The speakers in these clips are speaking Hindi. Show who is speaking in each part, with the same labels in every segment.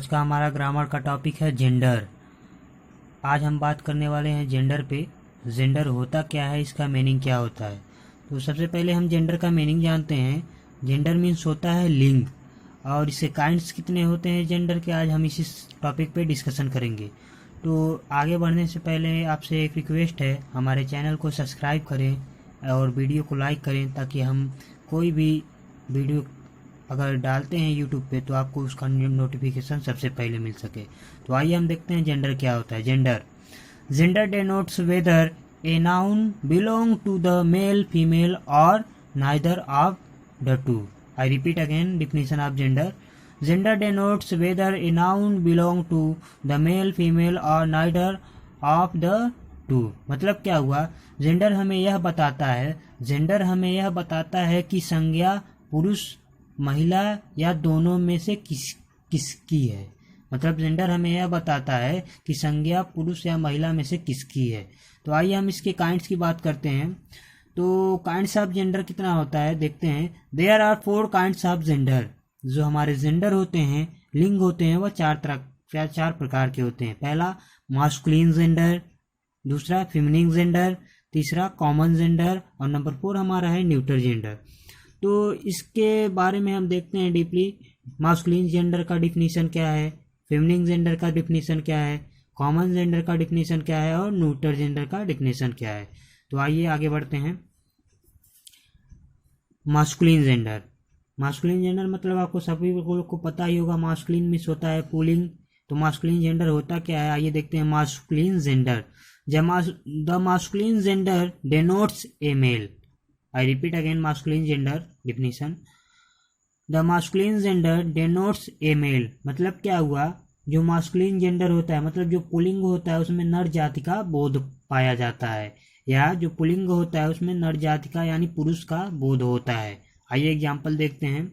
Speaker 1: आज का हमारा ग्रामर का टॉपिक है जेंडर। आज हम बात करने वाले हैं जेंडर पे। जेंडर होता क्या है, इसका मीनिंग क्या होता है। तो सबसे पहले हम जेंडर का मीनिंग जानते हैं। जेंडर मीन्स होता है लिंग, और इसके काइंड्स कितने होते हैं जेंडर के, आज हम इसी टॉपिक पे डिस्कशन करेंगे। तो आगे बढ़ने से पहले आपसे एक रिक्वेस्ट है, हमारे चैनल को सब्सक्राइब करें और वीडियो को लाइक करें, ताकि हम कोई भी वीडियो अगर डालते हैं यूट्यूब पे तो आपको उसका नोटिफिकेशन सबसे पहले मिल सके। तो आइए हम देखते हैं जेंडर क्या होता है। Gender gender denotes whether a noun belong to the male, female और neither of the two. I repeat again definition of gender. Gender denotes whether a noun belong to the male, female और नाइदर ऑफ द टू। मतलब क्या हुआ, जेंडर हमें यह बताता है, जेंडर हमें यह बताता है कि संज्ञा पुरुष, महिला या दोनों में से किसकी है। मतलब जेंडर हमें यह बताता है कि संज्ञा पुरुष या महिला में से किसकी है। तो आइए हम इसके काइंड्स की बात करते हैं। तो काइंड्स ऑफ जेंडर कितना होता है देखते हैं। There are 4 kinds of gender. जो हमारे जेंडर होते हैं, लिंग होते हैं, वह चार प्रकार के होते हैं। पहला मास्कुलिन जेंडर, दूसरा फेमिनिन जेंडर, तीसरा कॉमन जेंडर और नंबर 4 हमारा है न्यूट्रल जेंडर। तो इसके बारे में हम देखते हैं डीपली। मास्कुलिन जेंडर का डिफिनीशन क्या है, फेमिनिन जेंडर का डिफिनीशन क्या है, कॉमन जेंडर का डिफिनीशन क्या है और न्यूट्रल जेंडर का डिफिनीशन क्या है। तो आइए आगे बढ़ते हैं। Masculine gender. मास्कुलिन जेंडर मतलब आपको सभी को पता ही होगा, मास्कुलिन मीन्स होता है पुलिंग। तो मास्कुलिन जेंडर होता क्या है, आइए देखते हैं। Masculine gender, the masculine gender denotes a male. I repeat again masculine gender definition. The masculine gender denotes a male। मतलब क्या हुआ, जो masculine gender होता है, मतलब जो पुल्लिंग होता है उसमें नर जाति का बोध पाया जाता है, या जो पुल्लिंग होता है उसमें नर जाति का यानी पुरुष का बोध होता है। आइए एग्जाम्पल देखते हैं।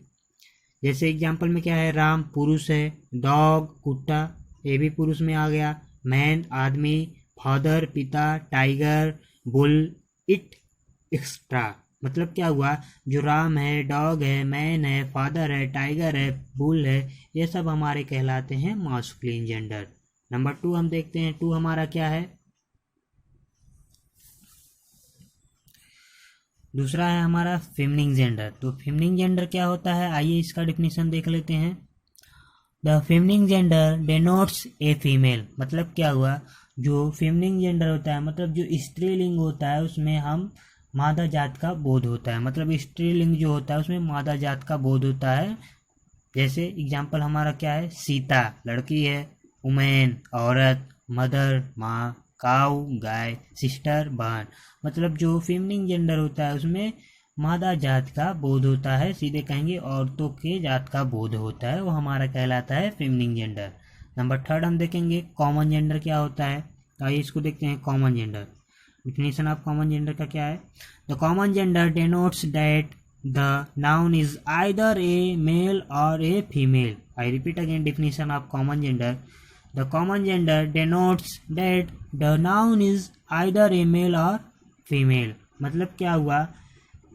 Speaker 1: जैसे एग्जाम्पल में क्या है, राम पुरुष है, डॉग कुत्ता, ये भी पुरुष में आ गया, मैन आदमी, फादर पिता, टाइगर बुल, इट एक्स्ट्रा। मतलब क्या हुआ, जो राम है, डॉग है, मैन है, फादर है, टाइगर है, बुल है, ये सब हमारे कहलाते हैं मास्कुलिन जेंडर। नंबर 2 हम देखते हैं। 2 हमारा क्या है, दूसरा है हमारा फेमिनिन जेंडर। तो फेमिनिन जेंडर क्या होता है, आइए इसका डिफिनीशन देख लेते हैं। The feminine gender denotes a female. मतलब क्या हुआ, जो फेमिनिन जेंडर होता है, मतलब जो स्त्रीलिंग होता है उसमें हम मादा जात का बोध होता है। मतलब स्त्रीलिंग जो होता है उसमें मादा जात का बोध होता है। जैसे एग्जाम्पल हमारा क्या है, सीता लड़की है, वुमेन औरत, मदर माँ, काऊ गाय, सिस्टर बहन। मतलब जो फेमिनिन जेंडर होता है उसमें मादा जात का बोध होता है, सीधे कहेंगे औरतों के जात का बोध होता है, वो हमारा कहलाता है फेमिनिन जेंडर। नंबर 3 हम देखेंगे कॉमन जेंडर क्या होता है। आइए इसको देखते हैं। Common gender, definition of common gender का क्या है। The common gender denotes that the noun is either a male और a female. I repeat again definition of common gender. The common gender denotes that the noun is either a male और फीमेल। मतलब क्या हुआ,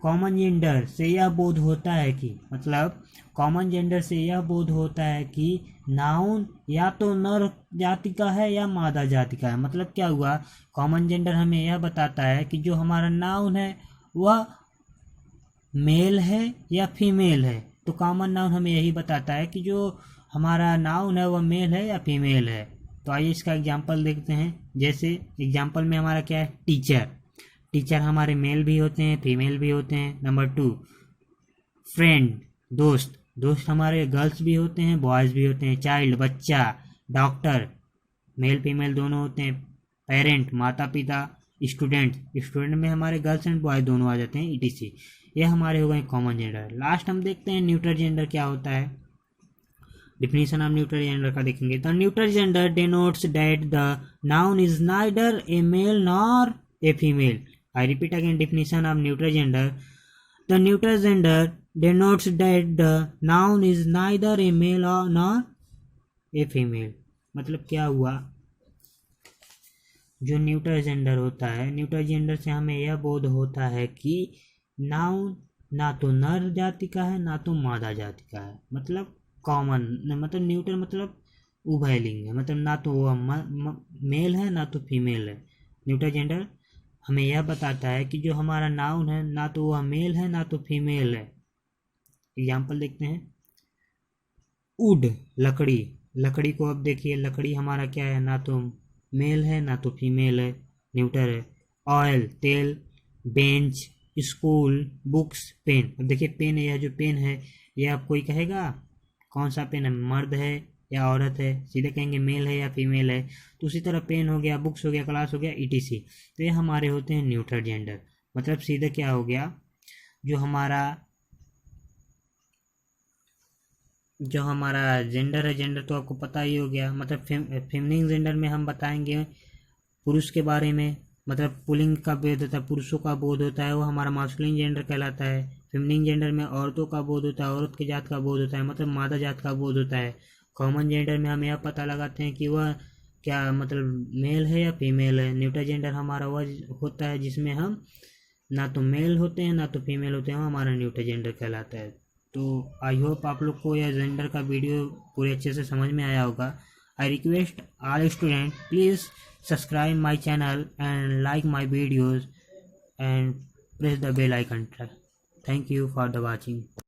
Speaker 1: कॉमन जेंडर से यह बोध होता है कि, मतलब कॉमन जेंडर से यह बोध होता है कि नाउन या तो नर जाति का है या मादा जाति का है। मतलब क्या हुआ, कॉमन जेंडर हमें यह बताता है कि जो हमारा नाउन है वह मेल है या फीमेल है। तो कॉमन नाउन हमें यही बताता है कि जो हमारा नाउन है वह मेल है या फीमेल है। तो आइए इसका एग्जाम्पल देखते हैं। जैसे एग्जाम्पल में हमारा क्या है, टीचर। टीचर हमारे मेल भी होते हैं, फीमेल भी होते हैं। नंबर 2 फ्रेंड, दोस्त। दोस्त हमारे गर्ल्स भी होते हैं, बॉयज़ भी होते हैं। चाइल्ड, बच्चा। डॉक्टर, मेल फीमेल दोनों होते हैं। पेरेंट, माता पिता। स्टूडेंट, स्टूडेंट में हमारे गर्ल्स एंड बॉयज दोनों आ जाते हैं, ईटीसी। ये हमारे हो गए कॉमन जेंडर। लास्ट हम देखते हैं न्यूट्रल जेंडर क्या होता है। डिफिनीशन ऑफ न्यूट्रल जेंडर का देखेंगे। The neutral gender denotes that the noun is neither a male nor a female. I repeat again definition of neutral gender. The neutral gender denotes that the noun is neither a male or nor a female। मतलब क्या हुआ, जो न्यूट्रल जेंडर होता है, न्यूट्रल जेंडर से हमें यह बोध होता है कि नाउन ना तो नर जाति का है ना तो मादा जाति का है। मतलब कॉमन, मतलब न्यूट्रल मतलब उभयलिंग है, मतलब ना तो वो मेल है ना तो फीमेल है। न्यूट्रल जेंडर हमें यह बताता है कि जो हमारा नाउन है ना तो वह मेल है ना तो फीमेल है। एग्जाम्पल देखते हैं। वुड लकड़ी, लकड़ी को अब देखिए, लकड़ी हमारा क्या है, ना तो मेल है ना तो फीमेल है, न्यूट्रल है। ऑयल तेल, बेंच, स्कूल, बुक्स, पेन। अब देखिए पेन, यह जो पेन है यह आप कोई कहेगा कौन सा पेन है, मर्द है या औरत है, सीधे कहेंगे मेल है या फीमेल है। तो उसी तरह पेन हो गया, बुक्स हो गया, क्लास हो गया, ईटीसी। तो ये हमारे होते हैं न्यूट्रल जेंडर। मतलब सीधे क्या हो गया, जो हमारा जेंडर है, जेंडर तो आपको पता ही हो गया। मतलब फेमिनिन जेंडर में हम बताएंगे पुरुष के बारे में, मतलब पुल्लिंग का बोध होता है, पुरुषों का बोध होता है, वो हमारा मास्कुलिन जेंडर कहलाता है। फेमिनिन जेंडर में औरतों का बोध होता है, औरत की जात का बोध होता है, मतलब मादा जात का बोध होता है। कॉमन जेंडर में हम यह पता लगाते हैं कि वह क्या मतलब मेल है या फीमेल है। न्यूट्रल जेंडर हमारा वह होता है जिसमें हम ना तो मेल होते हैं ना तो फीमेल होते हैं, वो हमारा न्यूट्रल जेंडर कहलाता है। तो आई होप आप लोग को यह जेंडर का वीडियो पूरे अच्छे से समझ में आया होगा। I request all student, please subscribe my channel and like my videos and press the bell icon. Thank you for the watching.